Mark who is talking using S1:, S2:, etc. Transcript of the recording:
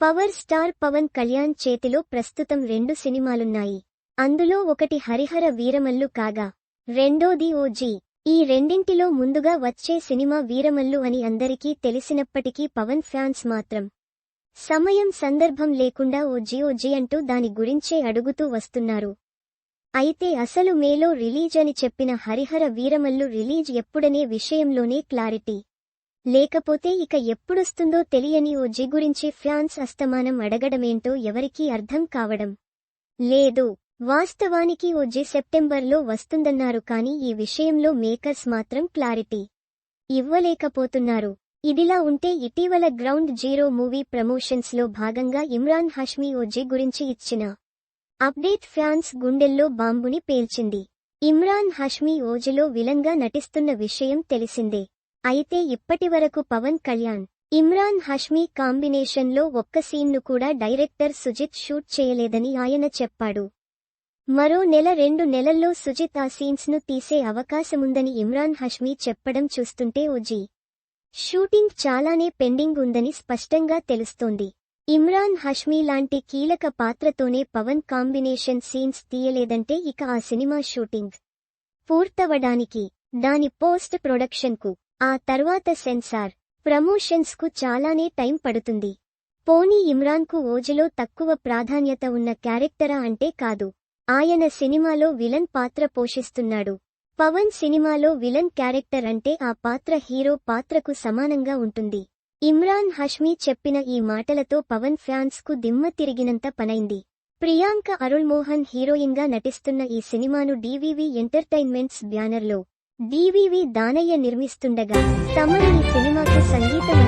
S1: Power star Pawan Kalyan చేతిలో ప్రస్తుతం 2 సినిమాలున్నాయి. అందులో ఒకటి హరిహర వీరమల్లు కాగా రెండోది ఓజీ. ఈ రెండింటిలో ముందుగా వచ్చే సినిమా వీరమల్లు అని అందరికీ తెలిసినప్పటికీ పవన్ ఫ్యాన్స్ మాత్రం సమయం సందర్భం లేకుండా ఓజీ అంటూ దాని గురించే అడుగుతూ వస్తున్నారు. అయితే అసలు మేలో రిలీజ్ అని చెప్పిన హరిహర వీరమల్లు రిలీజ్ ఎప్పుడనే విషయంలోనే క్లారిటీ లేకపోతే ఇక ఎప్పుడొస్తుందో తెలియని ఓజీ గురించి ఫ్యాన్స్ అస్తమానం అడగడమేంటో ఎవరికీ అర్థం కావడం లేదు. వాస్తవానికి ఓజీ సెప్టెంబర్లో వస్తుందన్నారు కానీ ఈ విషయంలో మేకర్స్ మాత్రం క్లారిటీ ఇవ్వలేకపోతున్నారు. ఇదిలా ఉంటే ఇటీవల గ్రౌండ్ జీరో మూవీ ప్రమోషన్స్లో భాగంగా ఇమ్రాన్ హష్మీ ఓజీ గురించి ఇచ్చిన అప్డేట్ ఫ్యాన్స్ గుండెల్లో బాంబుని పేల్చింది. ఇమ్రాన్ హష్మీ ఓజీలో విలన్గా నటిస్తున్న విషయం తెలిసిందే. అయితే ఇప్పటివరకు పవన్ కళ్యాణ్, ఇమ్రాన్ హష్మీ కాంబినేషన్లో ఒక్క సీన్ను కూడా డైరెక్టర్ సుజిత్ షూట్ చేయలేదని ఆయన చెప్పాడు. మరో నెల 2 నెలల్లో సుజిత్ ఆ సీన్స్ను తీసే అవకాశముందని ఇమ్రాన్ హష్మీ చెప్పడం చూస్తుంటే ఓజీ షూటింగ్ చాలానే పెండింగ్ ఉందని స్పష్టంగా తెలుస్తోంది. ఇమ్రాన్ హష్మీ లాంటి కీలక పాత్రతోనే పవన్ కాంబినేషన్ సీన్స్ తీయలేదంటే ఇక ఆ సినిమా షూటింగ్ పూర్తవడానికి, దాని పోస్ట్ ప్రొడక్షన్కు, ఆ తర్వాత సెన్సార్, ప్రమోషన్స్కు చాలానే టైం పడుతుంది. పోనీ ఇమ్రాన్కు ఓజీలో తక్కువ ప్రాధాన్యత ఉన్న క్యారెక్టరా అంటే కాదు. ఆయన సినిమాలో విలన్ పాత్ర పోషిస్తున్నాడు. పవన్ సినిమాలో విలన్ క్యారెక్టర్ అంటే ఆ పాత్ర హీరో పాత్రకు సమానంగా ఉంటుంది. ఇమ్రాన్ హష్మీ చెప్పిన ఈ మాటలతో పవన్ ఫ్యాన్స్కు దిమ్మ తిరిగినంత పనైంది. ప్రియాంక అరుళ్ హీరోయిన్గా నటిస్తున్న ఈ సినిమాను డివివి ఎంటర్టైన్మెంట్స్ బ్యానర్లో డివివి దానయ్య నిర్మిస్తుండగా తమన్ ఈ సినిమాకు సంగీతం